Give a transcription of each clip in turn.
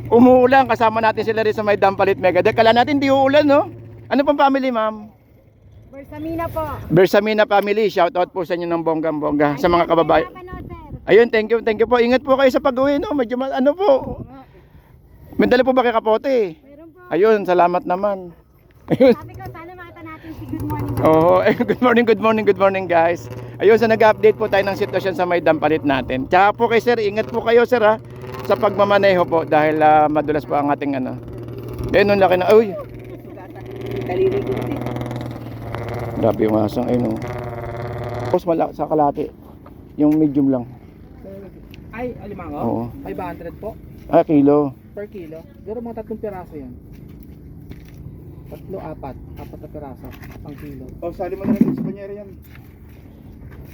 Umuulan, kasama natin sila rin sa may Dampalit Mega Deck. Kala natin di uulan, no? Ano pang family, ma'am? Bersamina po. Bersamina family, shout out po sa inyo ng bonggang-bongga sa mga kababayan. Ayun, thank you po. Ingat po kayo sa pag-uwi, no? Medyo ano po. May dala po ba kay Kapote? Meron po. Ayun, salamat naman. Ayun. Sabi ko, sana makita natin si Good Morning. Oo, good morning guys. Ayun, sa nag-update po tayo ng sitwasyon sa may Dampalit natin. Tsaka po kay sir, ingat po kayo sir ha, sa pagmamaneho po dahil madulas po ang ating ano. Ayun, ang laki na, uy. Grabe yung asang, ayun o. Tapos malaki sa kalati, yung medium lang. Ay, alimango? Oo. 500 po Kilo. per kilo. Siguro mga 3 piraso yan. 3, 4 na piraso ang kilo. Oh, sali mo na lang sa panyera yan.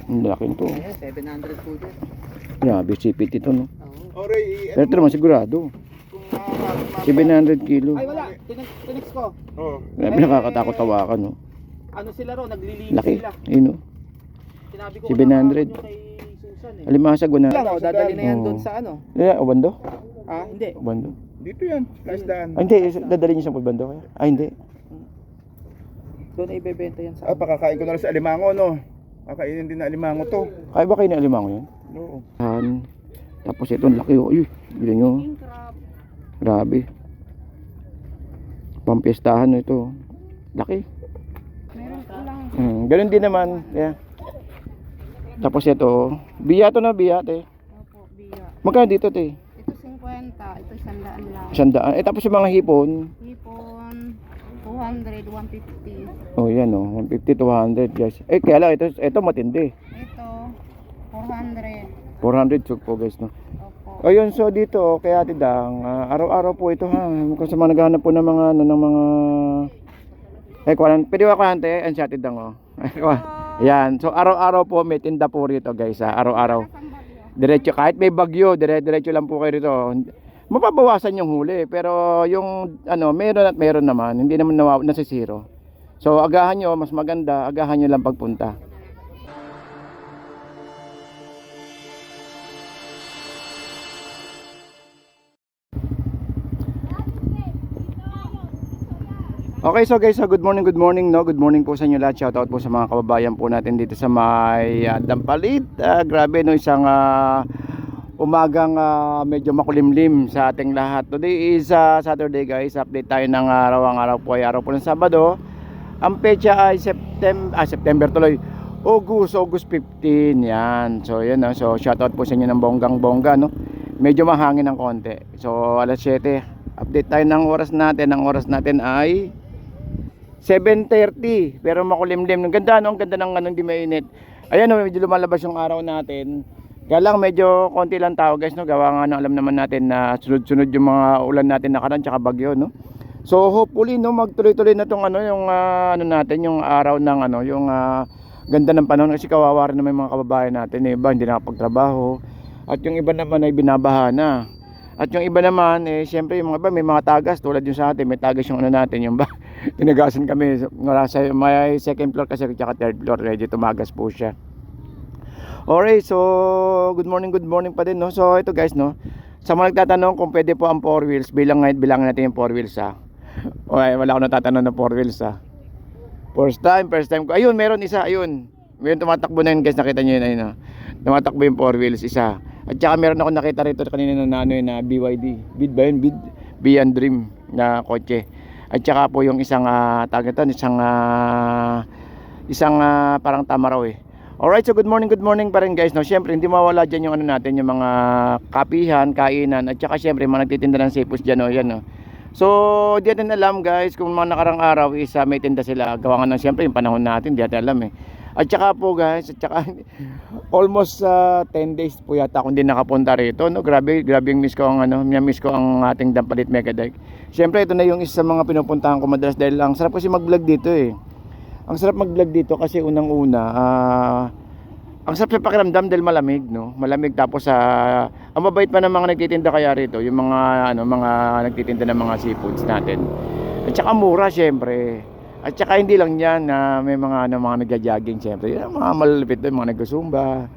Ang laki nito. Ayan, 700 po dyan. Grabe, sipit ito no. Oo. Oray, Pero ito naman sigurado. kung 700 kilo. Ay, wala. Tinex ko. oh, Grabe, nakakatakot tawakan no. Ano sila ro, naglilinis Laki, sila. yun no. Sinabi ko 700. yung kay Susan eh. Alimasag Lang, na. oh, dadali na yan Oo. doon sa ano. Ubando? Ah, hindi. Ubando? dito yan, kaisdaan. Hindi, dadalhin niyo sa Ubando kaya? Hindi. Doon ay ibebenta yan sa Pakakain ko na lang sa alimango, no? Kakainin din na alimango to. Kaya ba kayo na alimango yun? Oo. Tapos ito, ang laki oh. Uy, bilhin nyo. King crab. Grabe. Pampiestahan no ito. Laki. Meron po lang. Ganun din naman. Yeah. Tapos ito, biya to na biya te. Opo, biya. Magkano dito te? Ito 50, ito 100 lang. 100. Tapos yung mga hipon. Hipon, 200, 150. Oh yan oh, 150 to 100 guys. Kaya lang ito matindi. Ito, 400. 400 chuk po guys no. Opo. Ayun, so dito kaya tidang araw-araw po ito ha. Kung sa mga naghahanap po ng mga ano ng mga pwede ba kuhante? Ang siya tidang oh. Yan. So araw-araw po may tinda po rito guys ha. Araw-araw. Diretso kahit may bagyo, diretso lang po kayo rito. Mapabawasan yung huli, pero yung ano, meron at meron naman, hindi naman nasisiro. So agahan nyo, mas maganda, agahan nyo lang pagpunta. Okay, so guys, good morning no. Good morning po sa inyo lahat. Shout out po sa mga kababayan po natin dito sa may Dampalit. Grabe no, isang umagang medyo makulimlim sa ating lahat. Today is Saturday guys. Update tayo ng araw po ay araw po ng Sabado. Ang petsa ay September tuloy. August 15 yan. So yan no. So shout out po sa inyo ng bonggang-bongga no. Medyo mahangin ng konti. So alas 7. Update tayo ng oras natin. Ang oras natin ay 7:30 pero makulimlim. Ang ganda no, ang ganda ng ano, hindi mainit. Ayan no, medyo lumalabas yung araw natin. Kaya lang medyo konti lang tao guys no, gawa nga no, alam naman natin na sunod-sunod yung mga ulan natin nakaraan tsaka bagyo no. So hopefully no, magtuloy-tuloy na tong ano yung ano natin, yung araw ng ano, yung ganda ng panahon kasi kawawa rin naman yung mga kababayan natin, iba hindi nakapagtrabaho at yung iba naman ay binabaha na. At yung iba naman, siyempre yung mga iba may mga tagas tulad yung sa atin, may tagas yung ano natin, yung ba, tinagasan kami, may second floor kasi tsaka third floor, ready tumagas po siya. Alright, so good morning pa din no. So ito guys no, sa mga nagtatanong kung pwede po ang 4 wheels, bilangin natin yung 4 wheels ha. Okay, wala akong natatanong ng 4 wheels ha. First time ko, ayun meron isa, ayun. Meron tumatakbo na yun guys, nakita nyo yun ayun ha. Tumatakbo yung 4 wheels isa. At saka meron ako nakita rito kanina na ano yun na BYD. Bid ba yun? Beyond Dream na kotse. At saka po yung isang tawag ito, isang parang Tamaraw eh. Alright, so good morning pa rin guys no. Syempre hindi mawala dyan yung ano natin, yung mga kapihan, kainan. At saka syempre mga nagtitinda ng sipos dyan no, yan no. So di natin alam guys kung mga nakarang araw is may tinda sila. Gawa nga ng syempre yung panahon natin, di natin alam eh. At saka po guys, at saka almost 10 days po yata akong hindi nakapunta rito no. Grabe yung miss ko ang ano, miss ko ang ating Dampalit Mega Deck. Syempre ito na yung isa sa mga pinupuntahan ko madalas dahil ang sarap kasi mag-vlog dito eh. Ang sarap mag-vlog dito kasi unang-una ang sarap sa pakiramdam dahil malamig no. Malamig tapos ang mabait pa ng mga nagtitinda kaya rito, yung mga ano, mga nagtitinda ng mga seafoods natin. At saka mura syempre. At saka hindi lang yan, may mga ano, mga nagja-jogging syempre. Yung mga malalapit doon, mga nagsusumba.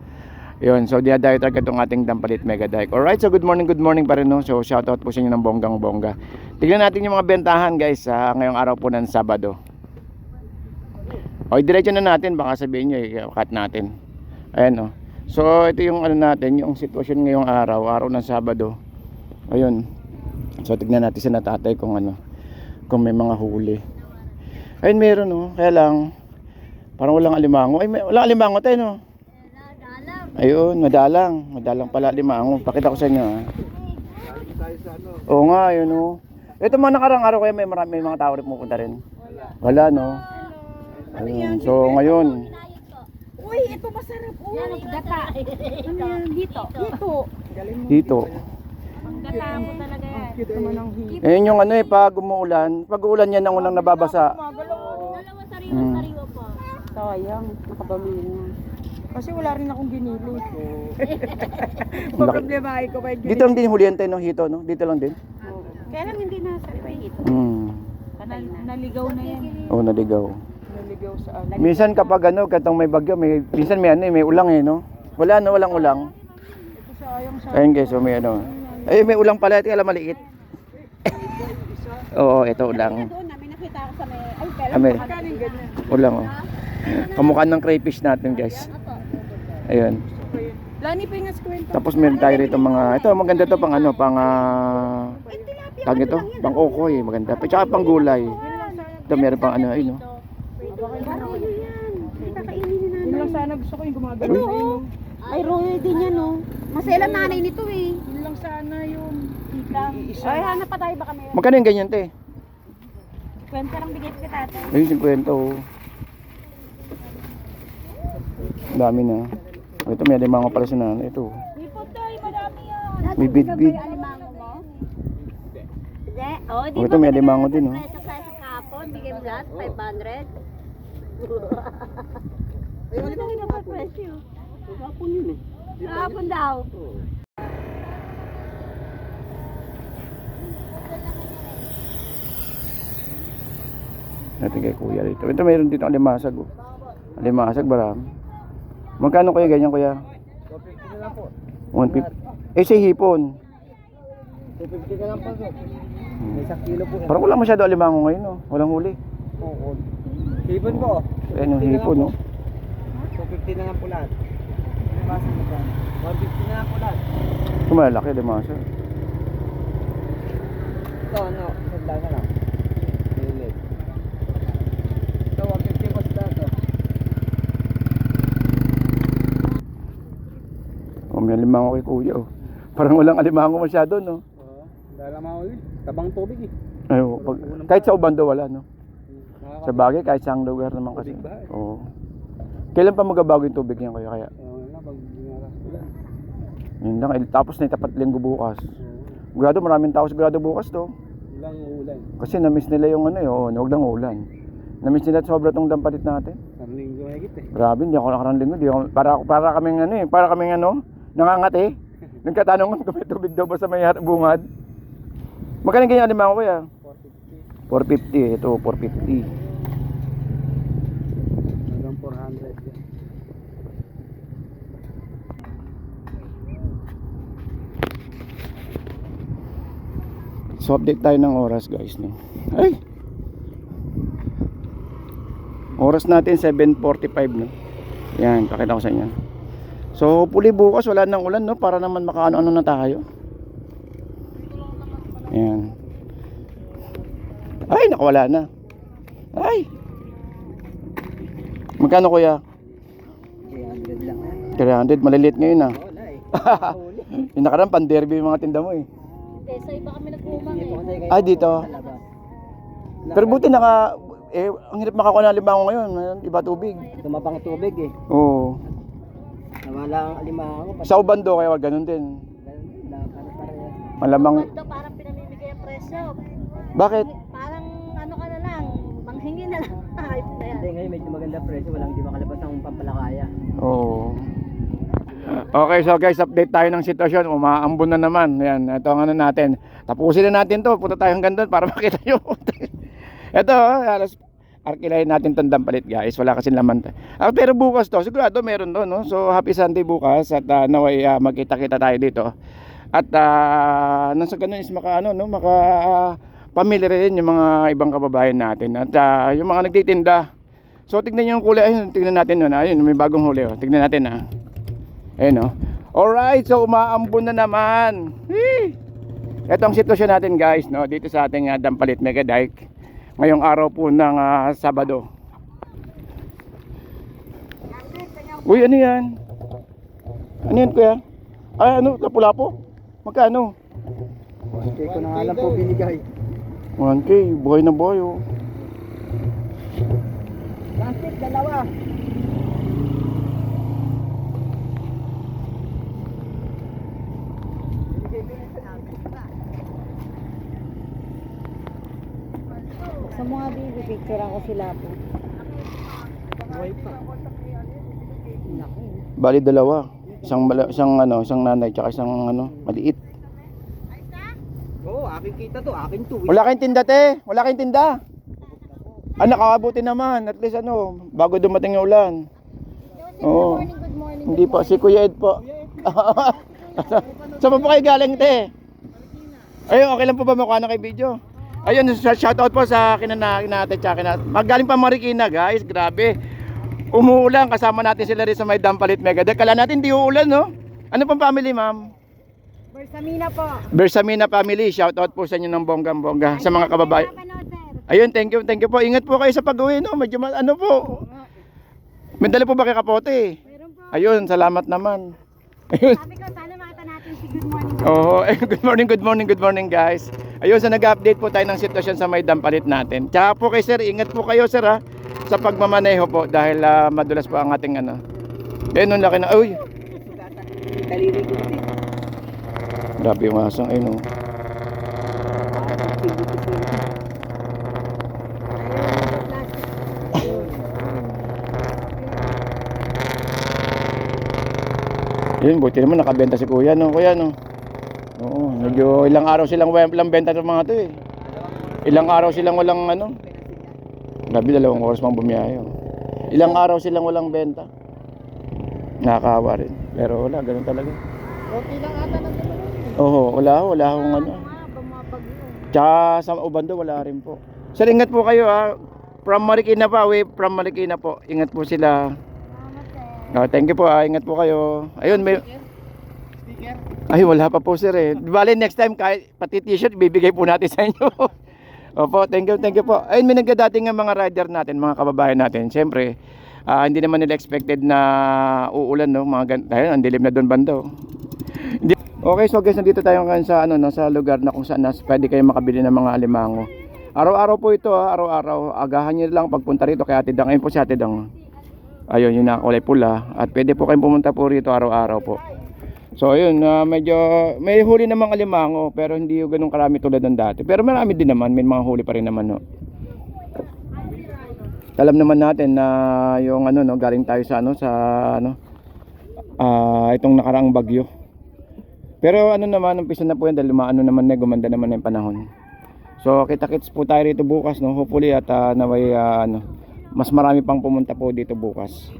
Yun, so dinadayo talaga itong ating Dampalit Mega Dike. Alright, so good morning pa rin, no? So shoutout po sa inyo ng bonggang-bongga. Tignan natin yung mga bentahan guys sa ngayong araw po ng Sabado. O, diretso na natin, baka sabihin nyo, cut natin. Ayan, o. So ito yung ano natin, yung sitwasyon ngayong araw ng Sabado. Ayun. So tignan natin sa natatay kung ano, kung may mga huli. Ayun, meron, no? Kaya lang, parang walang alimango. Ay, walang alimango tayo, no? Ayun, madalang pala limango. Pakita ko sa inyo, ha. Oo nga, yun, no. Ito mga nakarang araw kaya may mga tao rin pupunta rin. Wala, no. Ayun. So ngayon, Uy, ito masarap. Uy, gata. Ano yan? Dito. dito. Gata mo talaga yan. Cute naman ang hito. Ayun yung ano eh, pag uulan yan ang unang nababasa. Dalawa Mm. pa. Sayang, nakabamili na. Kasi wala rin akong ginili. Laki. Problema ay ko pa yung Dito lang din hulihan tayo ng hito, no? Dito lang din. Kaya lang hindi nasa ito. Hmm. Naligaw na yan. Oo, naligaw. naligaw sa ano. Minsan kapag ano, katong may bagyo, minsan may ano eh, may ulang eh, no? Wala, no? Walang ulang. Ito sayang sa Ayun guys, so may ano. Ay, may ulang pala, kaya lang maliit. Oo, ito ulang. Doon namin nakita ko sa may... Ay, kaya Kami, kanin ganyan. ulang oh. Kamukha ng crayfish natin guys. Ayun. Lani pa yung kwento. Tapos meron tayo rito mga, ito maganda to pang ano, pang tawag ito, pang okoy, maganda. Tsaka pang gulay. Ito meron pang ano, ayun no. Yun lang sana gusto ko yung gumagano sa inyo. Ay, royo din yan, no? Masela nanay nito, eh. Yun lang sana yung Ay, hanap pa tayo baka may... Magkano yung ganyan te? Kwenta lang bigay ko kita. Ayun, 50 oh. Ang dami na. Oh, ito may alimango pala sa nanay. Ito. Ipot tayo, madami yan. May bid-bid. Alimango mo? Hindi. Oh, Oh, ito may alimango din oh. Peso sa kapon, bigay mo lahat, 500. Ay, wala na pa presyo. Kapon yun eh. Kapon daw. Natin kay kuya dito. Ito mayroon dito alimasag oh. Alimasag barami. Magkano kuya ganyan kuya? 250 na lang po. 150. Eh si hipon. 250 na lang po. May 1 kilo po. Parang wala masyado alimango ngayon oh. Walang huli. Oo. Hipon po. Ayun yung hipon oh. 250 na lang po lahat. May basa na ba? 150 na lang po lahat. Ito malalaki alimasag. Ito ano, sadla na lang. Lilit. Ito 150 po sadla to. Oh, may alimango kay kuya oh. Parang walang alimango masyado no. Oo. Dahil lang mahuli. Tabang tubig eh. Ay, oh, kahit sa Ubando wala no. Sa bagay kahit sa lugar naman kasi. Oo. Kailan pa magabago yung tubig niyan kuya kaya? Oo na, pag ginaras ulan. Yun lang, tapos na itapat linggo bukas. Sigurado maraming tao sigurado bukas to. Ilang ulan. Kasi na-miss nila yung ano yun, huwag lang ulan. Na-miss nila sobra tong Dampalit natin. Ang linggo higit eh. Grabe, hindi ako nakarang linggo. Di ako, para kaming ano eh, para kaming ano, nangangati. Nagkatanong kung may tubig daw ba sa may bungad. Magkano ganyan alimango kuya? 450. 450. Ito, 450. Hanggang 400 yan. So update tayo ng oras guys no. Ay! Oras natin 7:45 no. Yan, pakita ko sa inyo. So hopefully bukas wala nang ulan no para naman makaano-ano na tayo. Yan. Ay, nakawala na. Ay. Magkano kuya? 300 lang eh. 300, maliliit ngayon ah. Wala eh. Yung nakaraan pan-derby yung mga tinda mo eh. Sa iba kami nagkumang eh. Ah, dito. Pero buti ang hirap makakuha ng alimango ngayon, iba tubig. Tumabang tubig eh. Oo. Nawala ang alimango. Sa Ubando kaya ganun din. Malamang. Parang pinamimigay ang presyo. Bakit? Parang ano ka na lang, manghingi na lang. Ayos na yan. Hindi ngayon medyo maganda presyo. Walang di makalabas ang pampalakaya. Oo. Okay, so guys, update tayo ng sitwasyon. Umaambon na naman. Yan, ito ang ano natin. Tapusin na natin to. Punta tayo hanggang doon para makita nyo. Ito, arkilahin natin tong dampalit guys. Wala kasing laman to. Pero bukas to, sigurado meron to, no? So happy Sunday bukas at naway magkita-kita tayo dito. At nang sa ganun is maka ano, no, maka pamilya rin yung mga ibang kababayan natin. At yung mga nagtitinda. So tignan niyo yung kulay, ayun, tignan natin no. Ayun, may bagong huli oh. Tignan natin ha. Ayun oh. Alright, so umaambon na naman. Ito ang sitwasyon natin guys, no, dito sa ating Dampalit Mega Dike. Ngayong araw po ng Sabado. Uy, ano yan? Ano yan kuya? Ay, ano? Lapu-lapo? Magkano? Hindi ko na alam po binigay. 1K, buhay na buhay oh. Plastic, dalawa. Sa mga baby, picture ako sila po. Buhay pa. Bali dalawa. Isang nanay tsaka isang maliit. Oo, aking kita to, aking to. Wala kayong tinda te, wala kayong tinda. Nakakabuti naman, at least bago dumating yung ulan. Oo. Good morning. Hindi po, si Kuya Ed po. Saan po kayo galing te? Ayun, okay lang po ba makuha na kay video? Ayun, shoutout po sa kinanate tsaka magaling pa Marikina guys, grabe. Umuulan, kasama natin sila rin sa may Dampalit Mega Dike. Kala natin di uulan no? Ano pang family ma'am? Bersamina po. Bersamina family, shoutout po sa inyo ng bonggang-bongga sa mga kababayan. Ayun, thank you po. Ingat po kayo sa pag-uwi no. Medyo po. May dala po ba kay Kapote? Meron po. Ayun, salamat naman. Ayun. Sabi ko, sana makita natin si Good Morning. Oo, good morning guys. Ayun, sa nag-update po tayo ng sitwasyon sa may Dampalit natin. Tsaka po kay sir, ingat po kayo sir ha, sa pagmamaneho po dahil madulas po ang ating Ayun, nung laki na, uy. Daliri ko. Grabe yung asang, ayun oh. Yun, buti naman nakabenta si kuya no, Oo, medyo ilang araw silang walang benta ng mga to eh. Ilang araw silang walang Grabe, 2 oras pang bumiyahe oh. Ilang araw silang walang benta. Nakakawa rin. Pero wala, ganun talaga. Okay lang ata na naman. Oo, wala akong Tsaka sa Ubando wala rin po. Sir, ingat po kayo ha. From Marikina pa, from Marikina po. Ingat po sila. Thank you po ingat po kayo. Ayun, may Sticker. Ay, wala pa po sir eh. Bale, next time kahit pati t-shirt bibigay po natin sa inyo. Opo, thank you po. Ayun, may nagdadating ng mga rider natin, mga kababayan natin. Siyempre, hindi naman nila expected na uulan no, dahil ang dilim na doon bando. Okay, so guys, nandito tayo ngayon sa sa lugar na kung saan pwede kayo makabili ng mga alimango. Araw-araw po ito, araw-araw. Agahan niyo lang pagpunta rito kay Ate Dang. Ayun po si Ate Dang. Ayun, yun na kulay pula. At pwede po kayong pumunta po rito araw-araw po. So ayun, medyo may huli namang alimango pero hindi yung ganun karami tulad ng dati. Pero marami din naman, may mga huli pa rin naman no. Alam naman natin na yung galing tayo sa itong nakaraang bagyo. Pero naman, umpisa na po yan dahil gumanda naman na yung panahon. So kita-kits po tayo rito bukas no, hopefully at naway mas marami pang pumunta po dito bukas.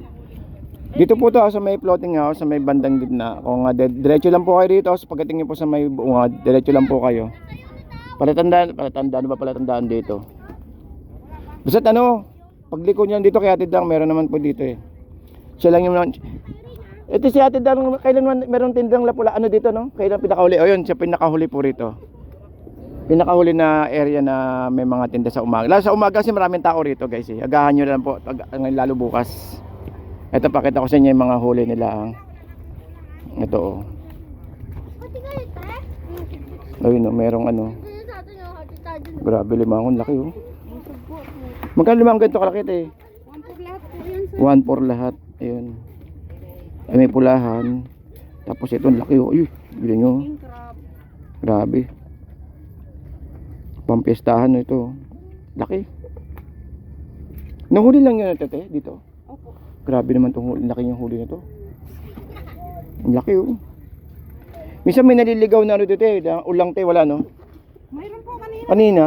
Dito po to sa may floating house, sa may bandang gitna. Kung diretso lang po kayo dito, pagdating niyo po sa may diretso lang po kayo. Palatandaan dito. Basta pagliko niyan dito kay Ate Dang, meron naman po dito eh. Siya lang yung ito si Ate Dang, kailan meron tindang lapula dito no? Kailan pinakahuli? O yun, siya pinakahuli po rito. Pinakahuli na area na may mga tinda sa umaga. Lalo sa umaga kasi maraming tao rito guys eh. Agahan nyo lang po lalo bukas. Ito, pakita ko sa inyo yung mga huli nila. Ito ayun merong grabe, limangon, laki oh. Magkano limangon ganito kalaki eh? 1 for lahat. Ayun. Ay, may pulahan. Tapos ito laki oh. Ayun, bilhin nyo. Grabe. Pampiestahan ito. Laki. Nahuli lang yun tete dito. Opo. Grabe naman itong laki yung huli nito. Ang laki oh. Minsan may naliligaw na dito ulang wala no? Mayroon po kanina. Kanina?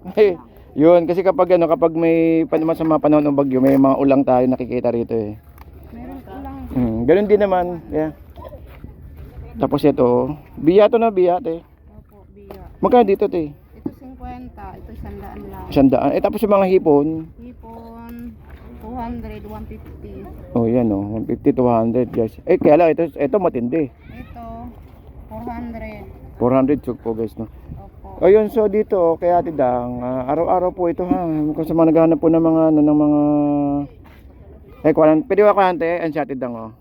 Okay. Yun, kasi kapag ano, kapag may sa mga panahon ng bagyo, may mga ulang tayo nakikita rito eh. Meron ko lang. Ganun din naman. Yeah. Tapos ito, biya to na biya, te. Opo, biya. Magkano dito, te? Ito 50, ito 100 lang. 100. Eh, tapos yung mga hipon. Hipon, 200, 150. Oh, yan oh. 150 to 100, guys. Eh, kaya lang, ito matindi. Ito, 400. 400 chuk po, guys, no? Opo. Ayun, so dito, kaya tidang, araw-araw po ito, ha. Kung sa mga naghahanap po ng mga, ano, ng mga... pwede ba kuhante? Ang siya tidang, oh.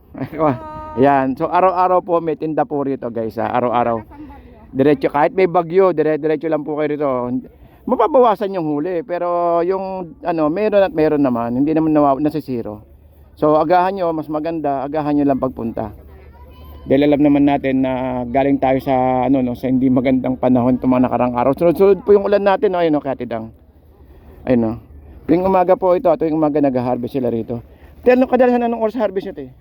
Yan, so araw-araw po may tinda po rito, guys, ha. Araw-araw. Diretso, kahit may bagyo, diretso lang po kayo rito. Mapabawasan yung huli, pero yung ano, meron at meron naman, hindi naman nasisiro. So agahan nyo, mas maganda, agahan nyo lang pagpunta. Dahil alam naman natin na galing tayo sa ano no, sa hindi magandang panahon itong mga nakarang araw. Sunod-sunod po yung ulan natin, no, ayun no, Katidang. Ayun no. Tuwing umaga po ito, tuwing umaga nag-harvest sila rito. Pero kadalasan anong oras harvest nyo, te?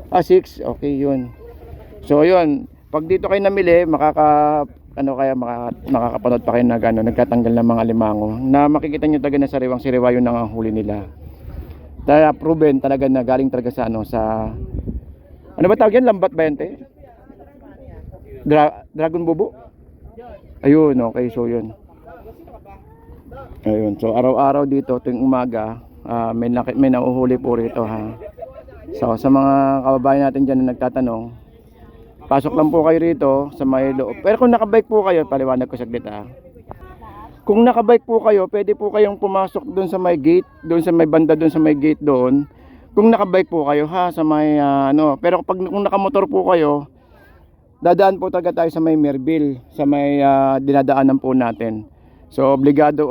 Mga 6 po. 6, okay, yun. So yun, pag dito kayo namili, makakapanood pa kayo na gano'n, nagtatanggal ng mga limango na makikita nyo talaga na sariwang siriwa yun ang huli nila. Dahil proven talaga na galing talaga sa ano, sa ano ba tawag yan? Lambat ba yan, te? Dragon bubo? Ayun, okay, so yun. Ayun, so araw-araw dito tuwing umaga, may nauhuli po rito, ha. So sa mga kababayan natin dyan na nagtatanong, pasok lang po kayo rito sa may loob. Pero kung nakabike po kayo, paliwanag ko saglit, ha. Kung nakabike po kayo, pwede po kayong pumasok doon sa may gate, doon sa may banda, doon sa may gate doon. Kung nakabike po kayo, ha, sa may ano. Pero kung nakamotor po kayo, dadaan po talaga tayo sa may Merville, sa may dinadaanan po natin. So obligado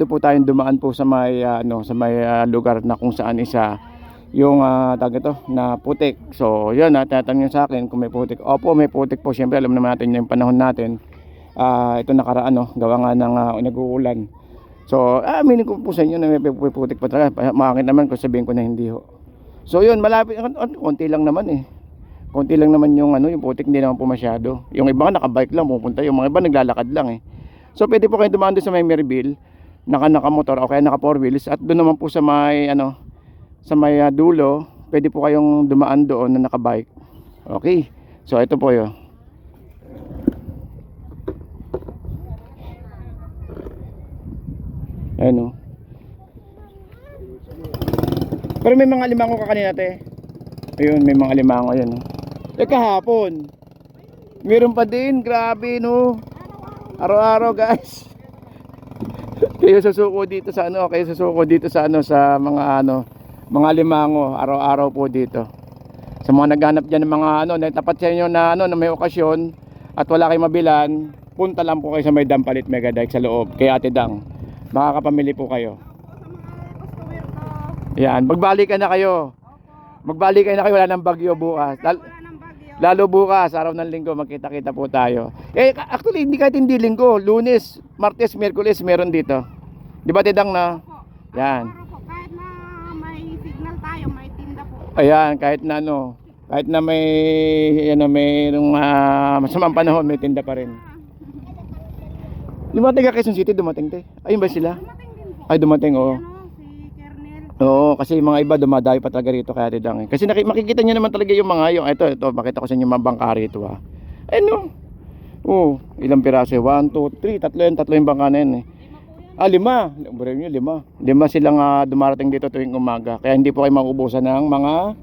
po tayong dumaan po sa may sa may lugar na kung saan isa yung tawag ito na putik. So yun, tinatanong sa akin kung may putik. Opo, may putik po. Siyempre alam naman natin yung panahon natin. Ito nakaraan, no, gawa nga ng nag-uulan. So aminin ko po sa inyo na may putik pa talaga. Makakit naman kung sabihin ko na hindi ho. So yun, malapit, konti lang naman eh. Konti lang naman yung yung putik, hindi naman po masyado. Yung iba nakabike lang pupunta, yung mga iba naglalakad lang eh. So pwede po kayo dumaan doon sa may Merville, naka-motor o kaya naka 4 wheels, at doon naman po sa may sa may dulo, pwede po kayong dumaan doon na naka-bike. Okay. So ito po 'yo. Ayun. Pero may mga limango ka kanina, te. Ayun, may mga limango yan. Kahapon. Meron pa din, grabe no. Araw-araw, guys. Kayo susuko dito sa sa mga mga limango, araw-araw po dito. Sa mga naghanap diyan ng mga natapat sa inyo na na may okasyon at wala kayong mabilan, punta lang po kayo sa may Dampalit Mega Dike sa loob kay Ate Dang. Makakapamili po kayo. Yan, magbalikan na kayo. Wala nang bagyo bukas. Lalo bukas, araw ng linggo, magkita-kita po tayo. Actually, hindi linggo. Lunes, Martes, Miyerkules, meron dito. Di ba, Tidang na? Yan. Kahit na may signal tayo, may tinda po. Ayan, kahit na may, mayroong masamang panahon, may tinda pa rin. Yung mga taga Quezon City, dumating, te. Ayun ba sila? Dumating din po. Ay, dumating, oo. Si Kernel. Oo, kasi yung mga iba dumadayo pa talaga rito kaya Tidang. Kasi makikita nyo naman talaga yung ito, makita ko sa inyo mga bangka rito, ha. Ayun, oh, ilang piraso? 1, 2, 3, tatlo yung bangka na yan, eh. 5. Buro nyo, 5. 5 silang dumarating dito tuwing umaga. Kaya hindi po kayo mauubusan ng mga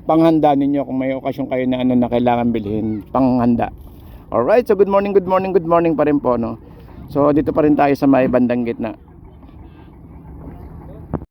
panghanda ninyo kung may okasyon kayo na na kailangan bilhin, panghanda. Alright, so good morning pa rin po, no. So dito pa rin tayo sa may bandang gitna.